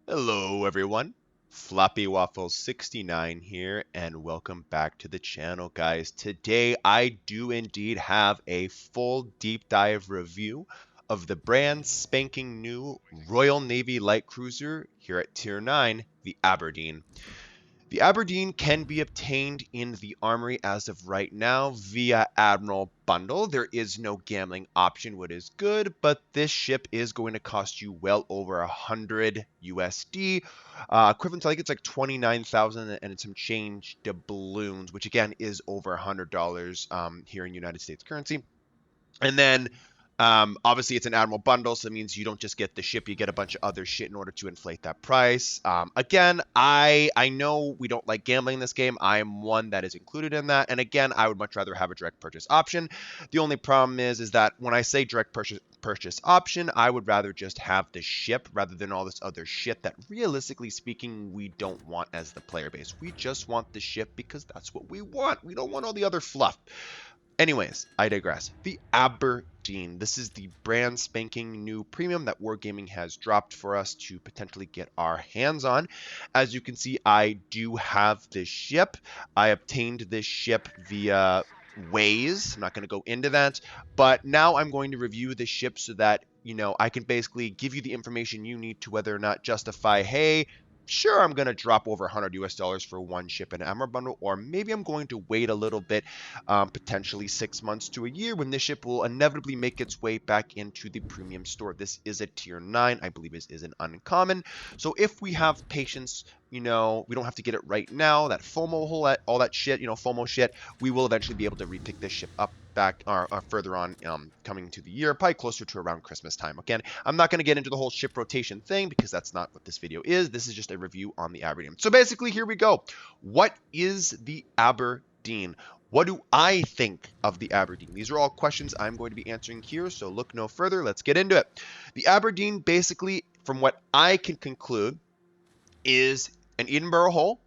Hello everyone, Floppy Waffles 69 here, and welcome back to the channel, guys. Today I do indeed have a full deep dive review of the brand spanking new Royal Navy light cruiser here at Tier 9, the Aberdeen. The Aberdeen can be obtained in the Armory as of right now via Admiral bundle. There is no gambling option, which is good, but this ship is going to cost you well over 100 USD. Equivalent to, I think it's like 29,000 and some change doubloons, which again is over $100 here in United States currency. And then obviously it's an Admiral bundle, so it means you don't just get the ship, you get a bunch of other shit in order to inflate that price. Again, I know we don't like gambling in this game. I am one that is included in that. And again, I would much rather have a direct purchase option. The only problem is that when I say direct purchase option, I would rather just have the ship rather than all this other shit that realistically speaking we don't want as the player base. We just want the ship because that's what we want. We don't want all the other fluff. Anyways, I digress. The Aberdeen. This is the brand spanking new premium that Wargaming has dropped for us to potentially get our hands on. As you can see, I do have this ship. I obtained this ship via ways. I'm not going to go into that, but now I'm going to review the ship so that, you know, I can basically give you the information you need to whether or not justify, hey, sure, I'm going to drop over 100 US dollars for one ship in Admiral bundle, or maybe I'm going to wait a little bit, potentially 6 months to a year when this ship will inevitably make its way back into the premium store. This is a tier 9, I believe is an uncommon. So if we have patience, you know, we don't have to get it right now, that FOMO, all that shit, you know, FOMO shit, we will eventually be able to repick this ship up back or further on coming to the year, probably closer to around Christmas time. Again, I'm not going to get into the whole ship rotation thing because that's not what this video is. This is just a review on the Aberdeen. So basically, here we go. What is the Aberdeen? What do I think of the Aberdeen? These are all questions I'm going to be answering here, so look no further. Let's get into it. The Aberdeen, basically, from what I can conclude, is an Edinburgh hull.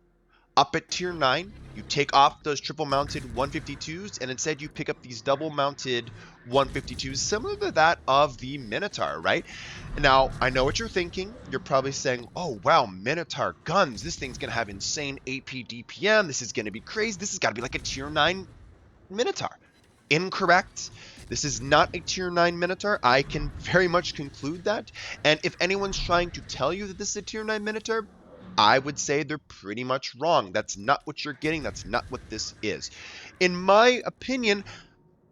Up at tier 9, you take off those triple mounted 152s and instead you pick up these double mounted 152s similar to that of the Minotaur, right? Now, I know what you're thinking. You're probably saying, oh, wow, Minotaur guns. This thing's going to have insane AP DPM. This is going to be crazy. This has got to be like a tier 9 Minotaur. Incorrect. This is not a tier 9 Minotaur. I can very much conclude that. And if anyone's trying to tell you that this is a tier 9 Minotaur, I would say they're pretty much wrong. That's not what you're getting. That's not what this is. In my opinion,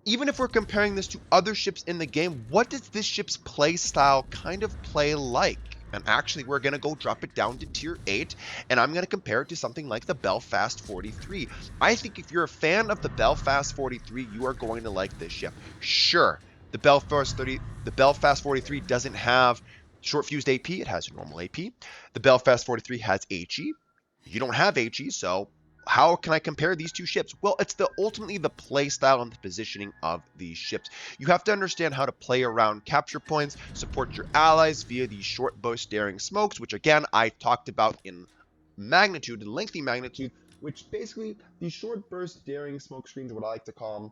even if we're comparing this to other ships in the game, what does this ship's play style kind of play like? And actually, we're going to go drop it down to tier 8, and I'm going to compare it to something like the Belfast 43. I think if you're a fan of the Belfast 43, you are going to like this ship. Sure, the Belfast 43 doesn't have short fused AP, it has normal AP. The Belfast 43 has HE. You don't have HE, so how can I compare these two ships? Well, it's ultimately the play style and the positioning of these ships. You have to understand how to play around capture points, support your allies via these short burst daring smokes, which again, I talked about in magnitude, in lengthy magnitude, which basically these short burst daring smoke screens, what I like to call them,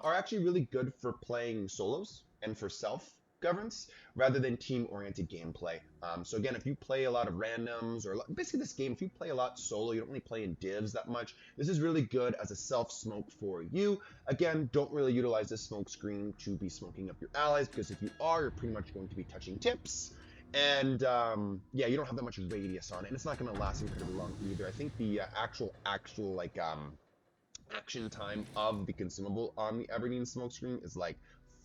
are actually really good for playing solos and for self-governance rather than team-oriented gameplay. So again, if you play a lot of randoms, or basically this game, if you play a lot solo, you don't really play in divs that much, this is really good as a self-smoke for you. Again, don't really utilize this smoke screen to be smoking up your allies, because if you are, you're pretty much going to be touching tips. And yeah, you don't have that much radius on it, and it's not going to last incredibly long either. I think the actual like action time of the consumable on the Aberdeen smoke screen is like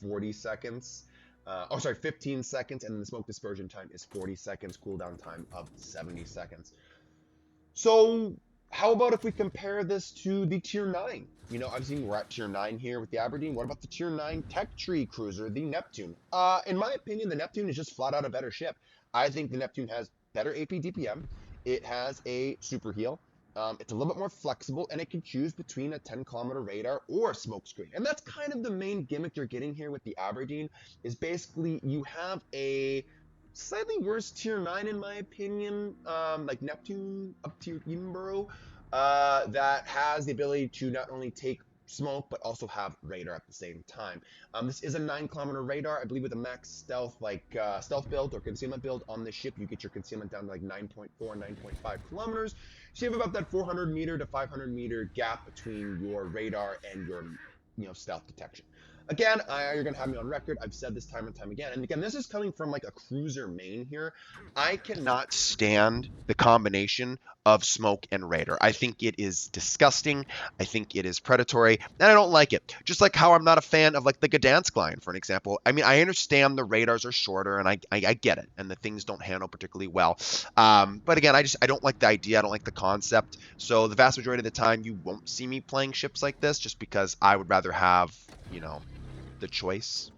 40 seconds. Oh, sorry, 15 seconds, and then the smoke dispersion time is 40 seconds, cooldown time of 70 seconds. So How about if we compare this to the Tier 9? Obviously we're at Tier 9 here with the Aberdeen. What about the Tier 9 Tech Tree Cruiser, the Neptune? In my opinion, the Neptune is just flat out a better ship. I think the Neptune has better AP DPM. It has a super heal. It's a little bit more flexible, and it can choose between a 10-kilometer radar or a smokescreen. And that's kind of the main gimmick you're getting here with the Aberdeen, is basically you have a slightly worse Tier 9 in my opinion, like Neptune up to Edinburgh, that has the ability to not only take smoke but also have radar at the same time. This is a 9-kilometer radar. I believe with a max stealth, stealth build or concealment build on this ship, you get your concealment down to like 9.4, 9.5 kilometers. So you have about that 400 meter to 500 meter gap between your radar and your stealth detection. Again, you're going to have me on record. I've said this time and time again. And again, this is coming from like a cruiser main here. I cannot Stand the combination of smoke and radar. I think it is disgusting. I think it is predatory, and I don't like it. Just like how I'm not a fan of like the Gdansk line, for an example. I mean, I understand the radars are shorter, and I get it, and the things don't handle particularly well. But again, I don't like the idea. I don't like the concept. So the vast majority of the time, you won't see me playing ships like this, just because I would rather have, the choice,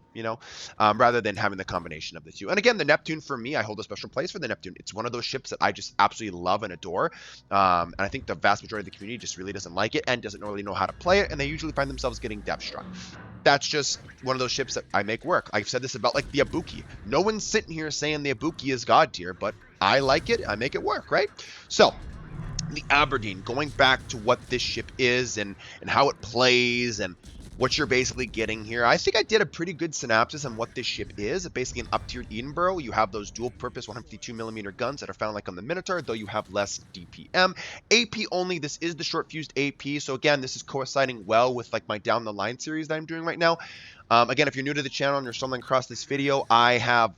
rather than having the combination of the two. And again, the Neptune for me, I hold a special place for the Neptune. It's one of those ships that I just absolutely love and adore. And I think the vast majority of the community just really doesn't like it and doesn't really know how to play it. And they usually find themselves getting depth struck. That's just one of those ships that I make work. I've said this about like the Ibuki. No one's sitting here saying the Ibuki is god tier, but I like it. I make it work, right? So the Aberdeen, going back to what this ship is and how it plays and what you're basically getting here. I think I did a pretty good synopsis on what this ship is. Basically an up-tiered Edinburgh. You have those dual-purpose 152mm guns that are found like on the Minotaur, though you have less DPM. AP only, this is the short-fused AP, so again, this is coinciding well with like my Down the Line series that I'm doing right now. Again, if you're new to the channel and you're stumbling across this video, I have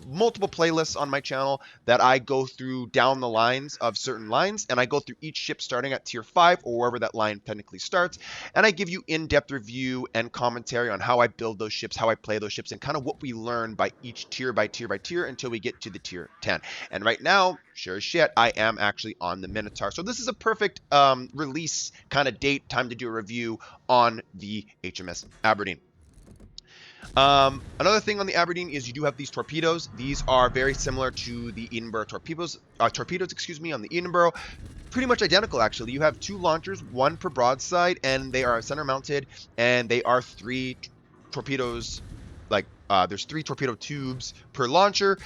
multiple playlists on my channel that I go through down the lines of certain lines, and I go through each ship starting at tier 5 or wherever that line technically starts, and I give you in-depth review and commentary on how I build those ships, how I play those ships, and kind of what we learn by each tier by tier by tier until we get to the tier 10. And right now, sure as shit, I am actually on the Minotaur. So this is a perfect release kind of date, time to do a review on the HMS Aberdeen. Another thing on the Aberdeen is you do have these torpedoes. These are very similar to the Edinburgh torpedoes, on the Edinburgh. Pretty much identical, actually. You have two launchers, one per broadside, and they are center mounted, and they are three torpedoes. There's 3 torpedo tubes per launcher,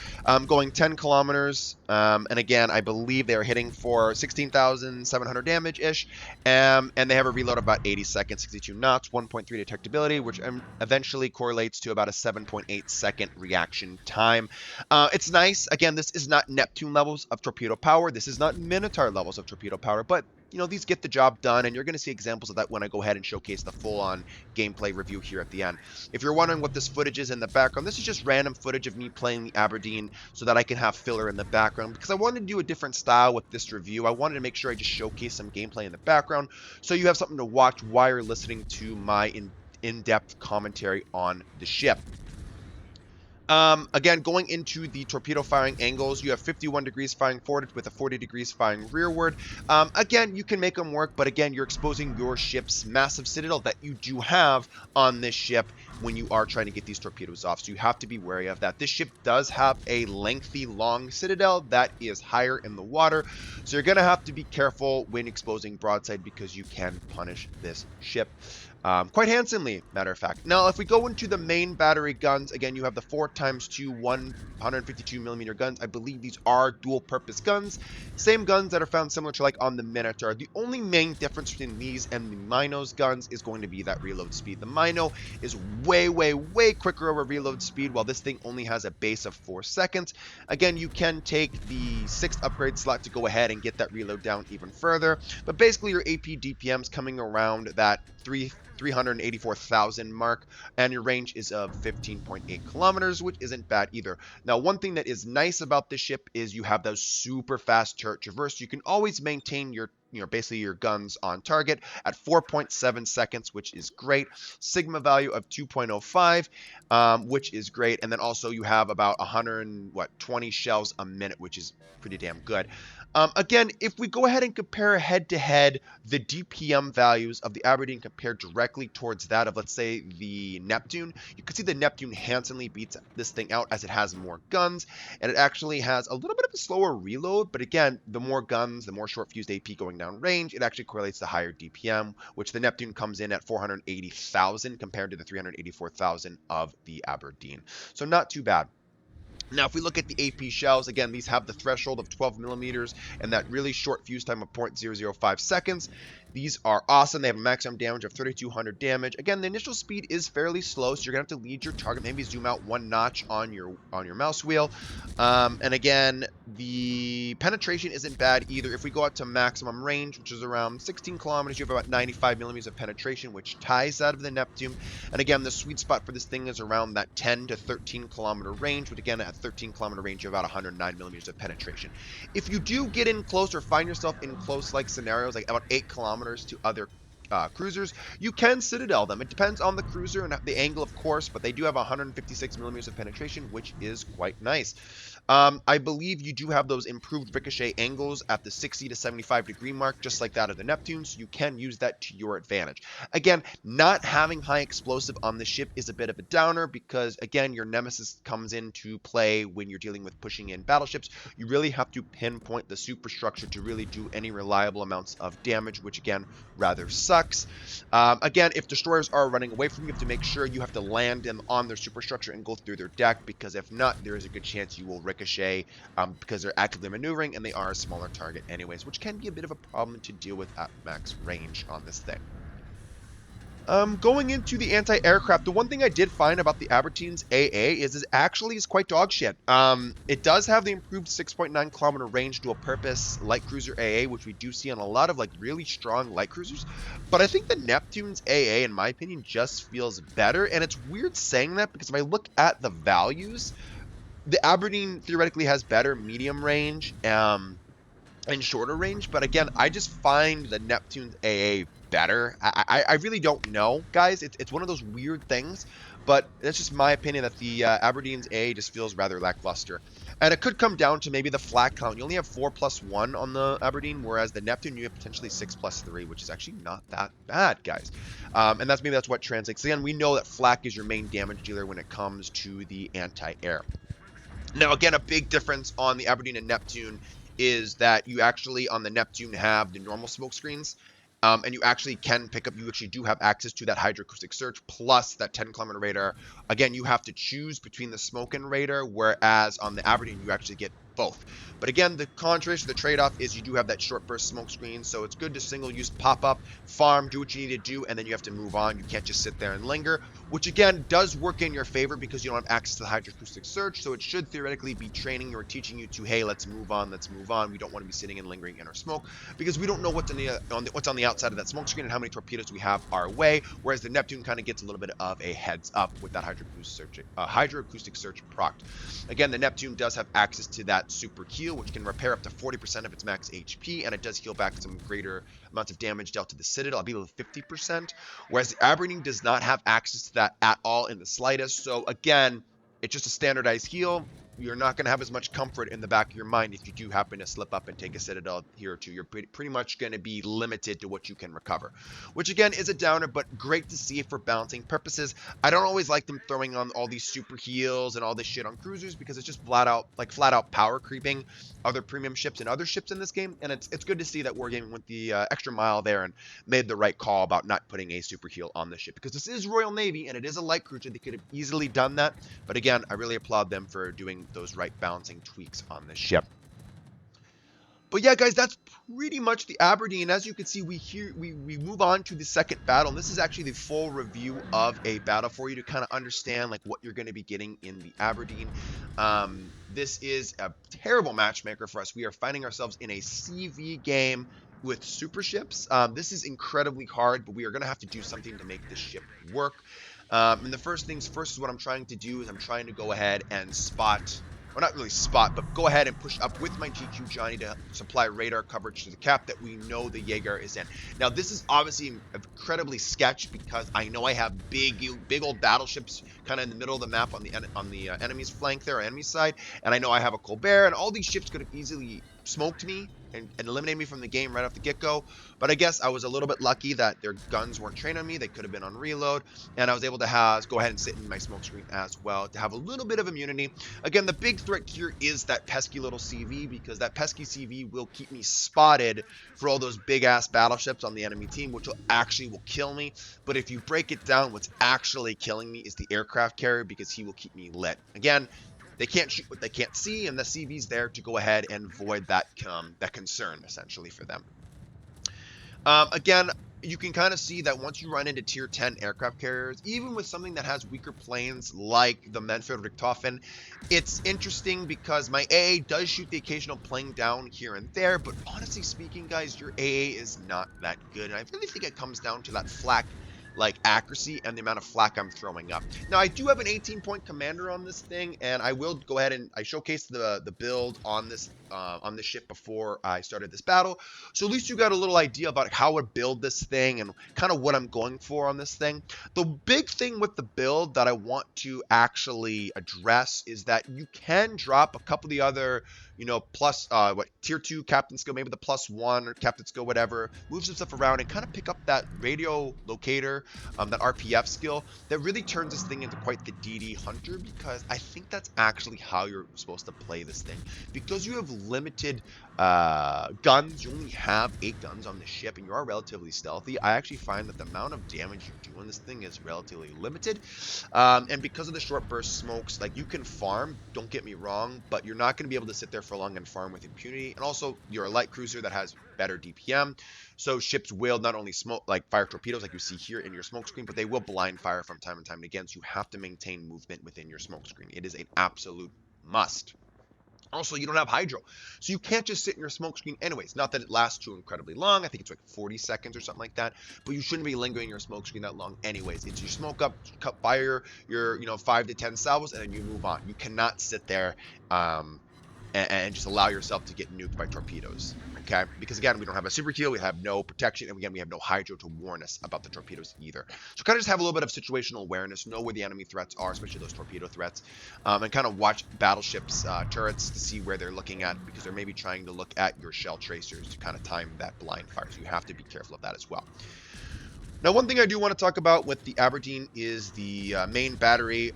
going 10 kilometers. And again, I believe they are hitting for 16,700 damage-ish. And they have a reload of about 80 seconds, 62 knots, 1.3 detectability, which eventually correlates to about a 7.8 second reaction time. It's nice. Again, this is not Neptune levels of torpedo power. This is not Minotaur levels of torpedo power, but these get the job done, and you're going to see examples of that when I go ahead and showcase the full-on gameplay review here at the end. If you're wondering what this footage is in the background, this is just random footage of me playing the Aberdeen so that I can have filler in the background, because I wanted to do a different style with this review. I wanted to make sure I just showcase some gameplay in the background so you have something to watch while you're listening to my in-depth commentary on the ship. Again, going into the torpedo firing angles, you have 51 degrees firing forward with a 40 degrees firing rearward. Again, you can make them work, but again, you're exposing your ship's massive citadel that you do have on this ship when you are trying to get these torpedoes off. So you have to be wary of that. This ship does have a lengthy, long citadel that is higher in the water. So you're going to have to be careful when exposing broadside because you can punish this ship. Quite handsomely, matter of fact. Now, if we go into the main battery guns, again, you have the 4x2 152mm guns. I believe these are dual-purpose guns. Same guns that are found similar to like on the Minotaur. The only main difference between these and the Mino's guns is going to be that reload speed. The Mino is way, way, way quicker of a reload speed, while this thing only has a base of 4 seconds. Again, you can take the 6th upgrade slot to go ahead and get that reload down even further. But basically, your AP DPM's coming around that 384,000 mark, and your range is of 15.8 kilometers, which isn't bad either. Now, one thing that is nice about this ship is you have those super fast turret traverse. You can always maintain your basically your guns on target at 4.7 seconds, which is great. Sigma value of 2.05, which is great. And then also you have about 120 shells a minute, which is pretty damn good. Again, if we go ahead and compare head-to-head the DPM values of the Aberdeen compared directly towards that of, let's say, the Neptune, you can see the Neptune handsomely beats this thing out as it has more guns, and it actually has a little bit of a slower reload, but again, the more guns, the more short-fused AP going down range, it actually correlates to higher DPM, which the Neptune comes in at 480,000 compared to the 384,000 of the Aberdeen. So not too bad. Now, if we look at the AP shells, again, these have the threshold of 12 millimeters and that really short fuse time of 0.005 seconds. These are awesome. They have a maximum damage of 3,200 damage. Again, the initial speed is fairly slow, so you're going to have to lead your target. Maybe zoom out one notch on your mouse wheel. And again, the penetration isn't bad either. If we go out to maximum range, which is around 16 kilometers, you have about 95 millimeters of penetration, which ties out of the Neptune. And again, the sweet spot for this thing is around that 10 to 13 kilometer range, which again, at 13 kilometer range, you have about 109 millimeters of penetration. If you do get in close or find yourself in close like scenarios, like about 8 kilometers to other cruisers, you can citadel them. It depends on the cruiser and the angle, of course, but they do have 156 millimeters of penetration, which is quite nice. I believe you do have those improved ricochet angles at the 60 to 75 degree mark, just like that of the Neptune, so you can use that to your advantage. Again, not having high explosive on the ship is a bit of a downer because, again, your nemesis comes into play when you're dealing with pushing in battleships. You really have to pinpoint the superstructure to really do any reliable amounts of damage, which, again, rather sucks. Again, if destroyers are running away from you, you have to make sure you have to land them on their superstructure and go through their deck, because if not, there is a good chance you will ricochet because they're actively maneuvering and they are a smaller target anyways, which can be a bit of a problem to deal with at max range on this thing. Going into the anti-aircraft, the one thing I did find about the Aberdeen's AA is it actually is quite dog shit. It does have the improved 6.9 kilometer range dual purpose light cruiser AA, which we do see on a lot of like really strong light cruisers. But I think the Neptune's AA, in my opinion, just feels better. And it's weird saying that because if I look at the values, the Aberdeen theoretically has better medium range and shorter range, but again, I just find the Neptune's AA better. I really don't know, guys. It's one of those weird things, but that's just my opinion that the Aberdeen's AA just feels rather lackluster. And it could come down to maybe the flat count. You only have 4+1 on the Aberdeen, whereas the Neptune, you have potentially 6+3, which is actually not that bad, guys. And that's what translates. Again, we know that flak is your main damage dealer when it comes to the anti-air. Now, again, a big difference on the Aberdeen and Neptune is that you actually, on the Neptune, have the normal smoke screens, and you actually do have access to that hydroacoustic search, plus that 10-kilometer radar. Again, you have to choose between the smoke and radar, whereas on the Aberdeen, you actually get both. But again, the contrast, the trade-off is you do have that short burst smoke screen, so it's good to single-use pop-up, farm, do what you need to do, and then you have to move on. You can't just sit there and linger, which again does work in your favor because you don't have access to the hydroacoustic search, so it should theoretically be training or teaching you to, hey, let's move on. We don't want to be sitting and lingering in our smoke because we don't know what's on the outside of that smoke screen and how many torpedoes we have our way, whereas the Neptune kind of gets a little bit of a heads up with that hydroacoustic search procced. Again, the Neptune does have access to that super heal, which can repair up to 40% of its max HP, and it does heal back some greater amounts of damage dealt to the Citadel, I believe 50%, whereas the Aberdeen does not have access to that at all in the slightest. So again, it's just a standardized heal. You're not going to have as much comfort in the back of your mind if you do happen to slip up and take a Citadel here or two. You're pretty much going to be limited to what you can recover, which again is a downer, but great to see for balancing purposes. I don't always like them throwing on all these super heals and all this shit on cruisers because it's just flat out power creeping other premium ships and other ships in this game, and it's good to see that Wargaming went the extra mile there and made the right call about not putting a super heal on the ship because this is Royal Navy and it is a light cruiser. They could have easily done that, but again, I really applaud them for doing those right balancing tweaks on this ship. But yeah, guys, that's pretty much the Aberdeen. As you can see, we move on to the second battle. And this is actually the full review of a battle for you to kind of understand like what you're going to be getting in the Aberdeen. This is a terrible matchmaker for us. We are finding ourselves in a CV game with super ships. This is incredibly hard, but we are going to have to do something to make this ship work. And the first things first is what I'm trying to do is I'm trying to go ahead and spot, or not really spot, but go ahead and push up with my GQ Johnny to supply radar coverage to the cap that we know the Jaeger is in. Now, this is obviously incredibly sketch because I know I have big old battleships kind of in the middle of the map on the enemy's flank there, or enemy's side, and I know I have a Colbert, and all these ships could have easily smoked me and eliminated me from the game right off the get-go. But I guess I was a little bit lucky that their guns weren't trained on me. They could have been on reload, and I was able to go ahead and sit in my smoke screen as well to have a little bit of immunity. Again, the big threat here is that pesky little CV, because that pesky CV will keep me spotted for all those big ass battleships on the enemy team, which will kill me. But if you break it down, what's actually killing me is the aircraft carrier, because he will keep me lit. Again, they can't shoot what they can't see, and the CV's there to go ahead and void that concern essentially for them. Again, you can kind of see that once you run into tier 10 aircraft carriers, even with something that has weaker planes like the Manfred Richthofen, it's interesting because my AA does shoot the occasional plane down here and there, but honestly speaking, guys, your AA is not that good, and I really think it comes down to that flak accuracy and the amount of flak I'm throwing up. Now, I do have an 18-point commander on this thing, and I will go ahead and I showcased the build on this ship before I started this battle, so at least you got a little idea about how I build this thing and kind of what I'm going for on this thing. The big thing with the build that I want to actually address is that you can drop a couple of the other, plus tier 2 captain skill, maybe the +1 or captain skill, whatever, move some stuff around and kind of pick up that radio locator, that RPF skill that really turns this thing into quite the DD hunter, because I think that's actually how you're supposed to play this thing. Because you have limited guns, you only have 8 guns on the ship, and you are relatively stealthy. I actually find that the amount of damage you do on this thing is relatively limited, and because of the short burst smokes, like, you can farm, don't get me wrong, but you're not going to be able to sit there for long and farm with impunity. And also, you're a light cruiser that has better DPM, so ships will not only fire torpedoes like you see here in your smoke screen, but they will blind fire from time and time again, so you have to maintain movement within your smoke screen. It is an absolute must. Also, you don't have hydro, so you can't just sit in your smoke screen anyways. Not that it lasts too incredibly long. I think it's like 40 seconds or something like that, but you shouldn't be lingering in your smoke screen that long anyways. It's your smoke up, fire your 5 to 10 salvos, and then you move on. You cannot sit there and just allow yourself to get nuked by torpedoes, okay? Because again, we don't have a super kill, we have no protection, and again, we have no hydro to warn us about the torpedoes either. So kind of just have a little bit of situational awareness, know where the enemy threats are, especially those torpedo threats, and kind of watch battleships' turrets to see where they're looking at, because they're maybe trying to look at your shell tracers to kind of time that blind fire. So you have to be careful of that as well. Now, one thing I do want to talk about with the Aberdeen is the main battery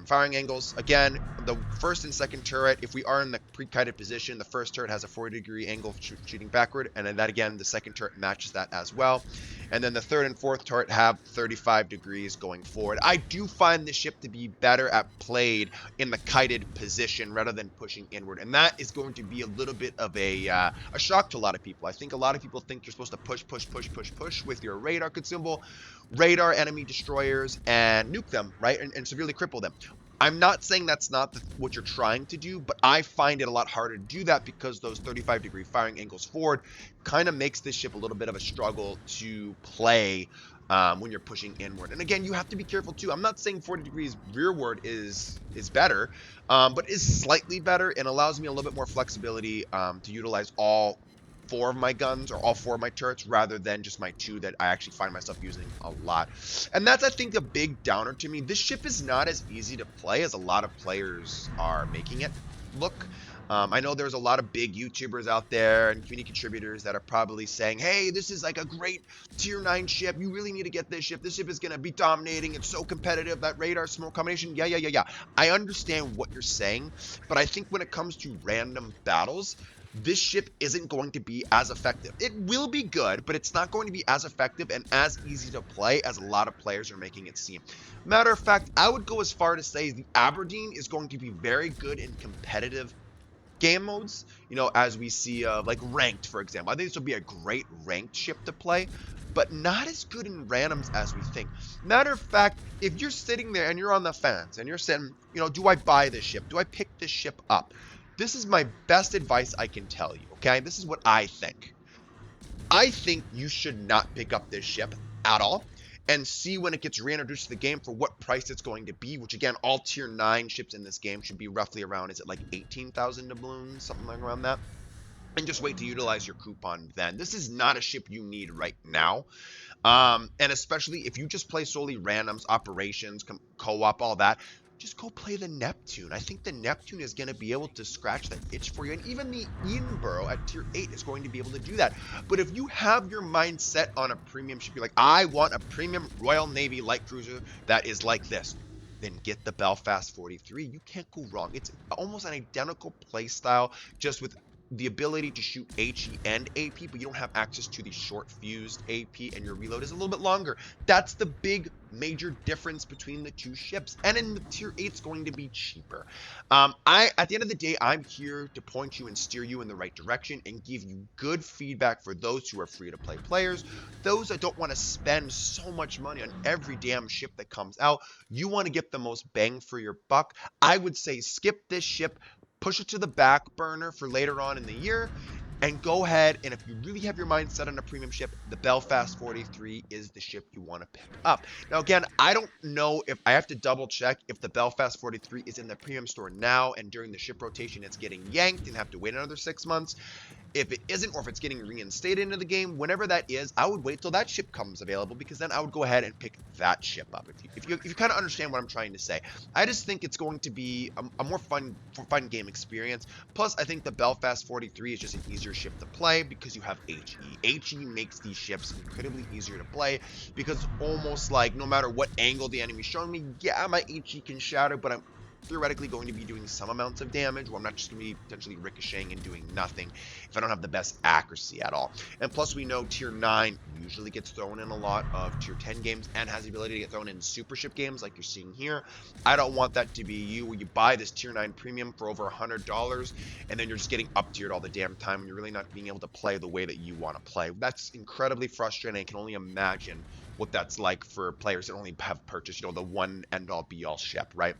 firing angles. Again, the first and second turret, if we are in the pre-kited position, the first turret has a 40-degree angle shooting backward, and then that again, the second turret matches that as well. And then the third and fourth turret have 35 degrees going forward. I do find this ship to be better at played in the kited position rather than pushing inward, and that is going to be a little bit of a shock to a lot of people. I think a lot of people think you're supposed to push with your radar consumable, radar enemy destroyers, and nuke them, right, and severely cripple them. I'm not saying that's not what you're trying to do, but I find it a lot harder to do that because those 35-degree firing angles forward kind of makes this ship a little bit of a struggle to play when you're pushing inward. And again, you have to be careful too. I'm not saying 40 degrees rearward is better, but is slightly better and allows me a little bit more flexibility to utilize all 4 of my guns or all 4 of my turrets rather than just my 2 that I actually find myself using a lot. And that's, I think, a big downer to me. This ship is not as easy to play as a lot of players are making it look. I know there's a lot of big YouTubers out there and community contributors that are probably saying, hey, this is like a great tier 9 ship. You really need to get this ship. This ship is going to be dominating. It's so competitive. That radar smoke combination. Yeah. I understand what you're saying, but I think when it comes to random battles, this ship isn't going to be as effective. It will be good, but it's not going to be as effective and as easy to play as a lot of players are making it seem. Matter of fact, I would go as far to say the Aberdeen is going to be very good in competitive game modes, as we see like ranked, for example. I think this will be a great ranked ship to play, but not as good in randoms as we think. Matter of fact, if you're sitting there and you're on the fence and you're saying, do I buy this ship? Do I pick this ship up? This is my best advice I can tell you, okay? This is what I think. I think you should not pick up this ship at all and see when it gets reintroduced to the game for what price it's going to be, which again, all tier 9 ships in this game should be roughly around, is it like 18,000 doubloons, something like around that? And just wait to utilize your coupon then. This is not a ship you need right now. And especially if you just play solely randoms, operations, co-op, all that, just go play the Neptune. I think the Neptune is going to be able to scratch that itch for you. And even the Edinburgh at tier 8 is going to be able to do that. But if you have your mind set on a premium ship, you're like, I want a premium Royal Navy light cruiser that is like this, then get the Belfast 43. You can't go wrong. It's almost an identical play style, just with the ability to shoot HE and AP, but you don't have access to the short fused AP, and your reload is a little bit longer. That's the big major difference between the two ships. And in the tier 8, it's going to be cheaper. At the end of the day, I'm here to point you and steer you in the right direction and give you good feedback for those who are free to play players, those that don't want to spend so much money on every damn ship that comes out. You want to get the most bang for your buck. I would say skip this ship, push it to the back burner for later on in the year, and go ahead, and if you really have your mind set on a premium ship, the Belfast 43 is the ship you want to pick up. Now again, I don't know, if I have to double check if the Belfast 43 is in the premium store now and during the ship rotation it's getting yanked and have to wait another 6 months. If it isn't, or if it's getting reinstated into the game, whenever that is, I would wait till that ship comes available, because then I would go ahead and pick that ship up. If you kind of understand what I'm trying to say, I just think it's going to be a more fun game experience. Plus, I think the Belfast 43 is just an easier ship to play because you have HE. HE makes these ships incredibly easier to play because it's almost like no matter what angle the enemy's showing me, yeah, my HE can shatter, but I'm theoretically going to be doing some amounts of damage, where I'm not just going to be potentially ricocheting and doing nothing if I don't have the best accuracy at all. And plus, we know tier 9 usually gets thrown in a lot of tier 10 games and has the ability to get thrown in super ship games like you're seeing here. I don't want that to be you, where you buy this tier 9 premium for over $100 and then you're just getting up tiered all the damn time and you're really not being able to play the way that you want to play. That's incredibly frustrating. I can only imagine what that's like for players that only have purchased, the one end-all be-all ship, right?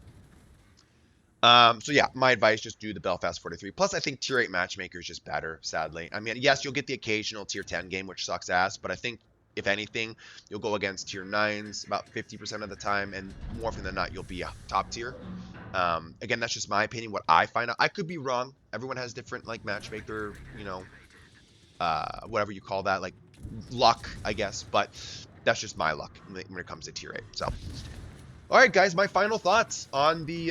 So yeah, my advice, just do the Belfast 43. Plus, I think tier 8 matchmaker is just better, sadly. I mean, yes, you'll get the occasional tier 10 game, which sucks ass, but I think, if anything, you'll go against tier 9s about 50% of the time, and more often than not, you'll be a top tier. Again, that's just my opinion, what I find out. I could be wrong. Everyone has different, like, matchmaker, whatever you call that, like, luck, I guess, but that's just my luck when it comes to tier 8, so... All right, guys, my final thoughts on the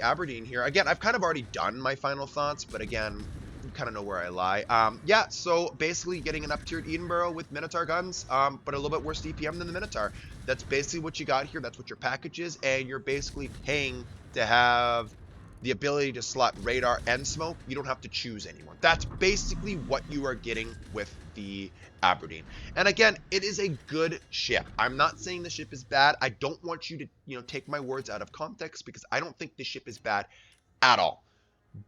Aberdeen here. Again, I've kind of already done my final thoughts, but again, you kind of know where I lie. Yeah, so basically getting an up-tiered Edinburgh with Minotaur guns, but a little bit worse DPM than the Minotaur. That's basically what you got here. That's what your package is, and you're basically paying to have the ability to slot radar and smoke. You don't have to choose anyone. That's basically what you are getting with the Aberdeen. And again, it is a good ship. I'm not saying the ship is bad. I don't want you to, take my words out of context, because I don't think the ship is bad at all.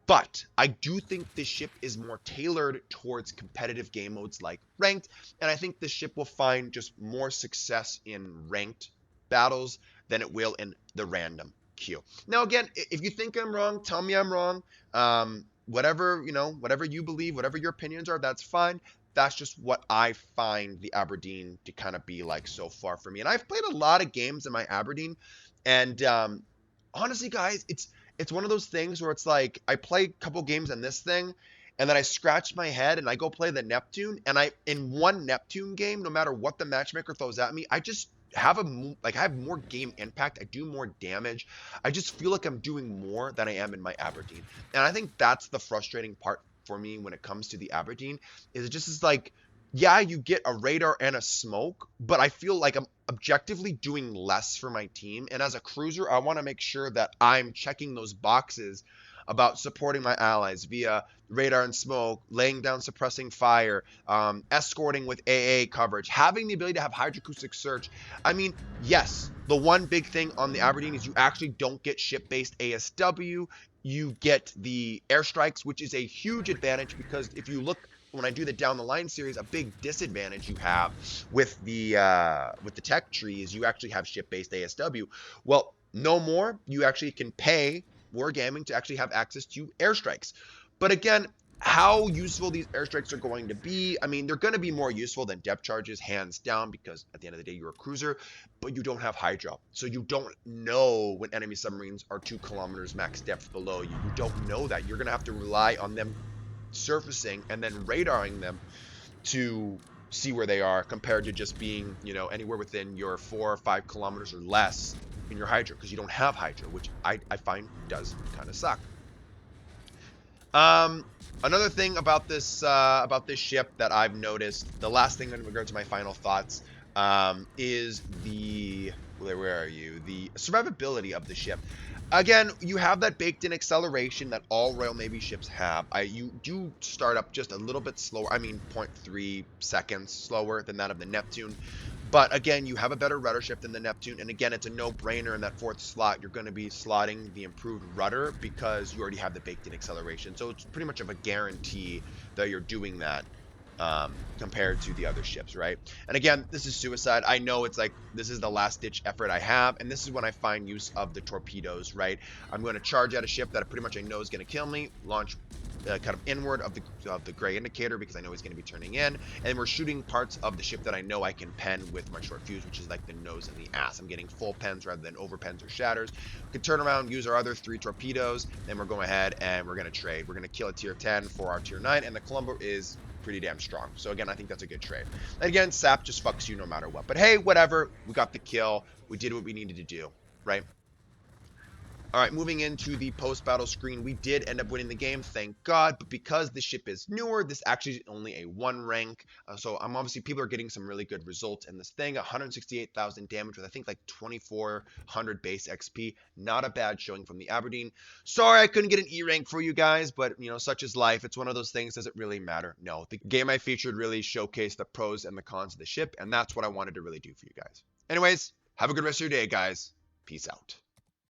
But I do think this ship is more tailored towards competitive game modes like ranked, and I think this ship will find just more success in ranked battles than it will in the random queue. Now, again, if you think I'm wrong, tell me I'm wrong. Whatever you believe, whatever your opinions are, that's fine. That's just what I find the Aberdeen to kind of be like so far for me. And I've played a lot of games in my Aberdeen, and honestly, guys, it's one of those things where it's like I play a couple games on this thing, and then I scratch my head and I go play the Neptune, and in one Neptune game, no matter what the matchmaker throws at me, I just have I have more game impact. I do more damage. I just feel like I'm doing more than I am in my Aberdeen, and I think that's the frustrating part for me when it comes to the Aberdeen. Is it just is like, yeah, you get a radar and a smoke, but I feel like I'm objectively doing less for my team. And as a cruiser, I want to make sure that I'm checking those boxes about supporting my allies via radar and smoke, laying down suppressing fire, escorting with AA coverage, having the ability to have hydroacoustic search. I mean, yes, the one big thing on the Aberdeen is you actually don't get ship-based ASW. You get the airstrikes, which is a huge advantage, because if you look, when I do the down the line series, a big disadvantage you have with the tech tree is you actually have ship-based ASW. Well, no more. You actually can pay Wargaming to actually have access to airstrikes. But again, how useful these airstrikes are going to be, I mean, they're going to be more useful than depth charges, hands down, because at the end of the day, you're a cruiser, but you don't have hydro. So you don't know when enemy submarines are 2 kilometers max depth below you. You don't know that. You're going to have to rely on them surfacing and then radaring them to see where they are, compared to just being, anywhere within your 4 or 5 kilometers or less in your Hydra because you don't have Hydra, which I find does kind of suck. Um, Another thing about this ship that I've noticed, the last thing in regard to my final thoughts, is the where are you? The survivability of the ship. Again, you have that baked-in acceleration that all Royal Navy ships have. You do start up just a little bit slower. I mean, 0.3 seconds slower than that of the Neptune. But again, you have a better rudder ship than the Neptune. And again, it's a no-brainer in that fourth slot. You're going to be slotting the improved rudder because you already have the baked-in acceleration. So it's pretty much of a guarantee that you're doing that compared to the other ships, right? And again, this is suicide. I know it's like this is the last ditch effort I have, and this is when I find use of the torpedoes, right? I'm going to charge at a ship that pretty much I know is going to kill me, launch kind of inward of the gray indicator because I know he's going to be turning in, and we're shooting parts of the ship that I know I can pen with my short fuse, which is like the nose and the ass. I'm getting full pens rather than over pens or shatters. We can turn around, use our other 3 torpedoes, then we're going ahead and we're going to trade. We're going to kill a tier 10 for our tier 9, and the Columbo is pretty damn strong. So again, I think that's a good trade. And again, SAP just fucks you no matter what. But hey, whatever. We got the kill. We did what we needed to do, right? All right, moving into the post-battle screen, we did end up winning the game, thank God, but because the ship is newer, this actually is only a 1 rank, so I'm obviously, people are getting some really good results in this thing, 168,000 damage with, I think, like 2,400 base XP, not a bad showing from the Aberdeen. Sorry I couldn't get an E rank for you guys, but, you know, such is life. It's one of those things, does it really matter? No, the game I featured really showcased the pros and the cons of the ship, and that's what I wanted to really do for you guys. Anyways, have a good rest of your day, guys. Peace out.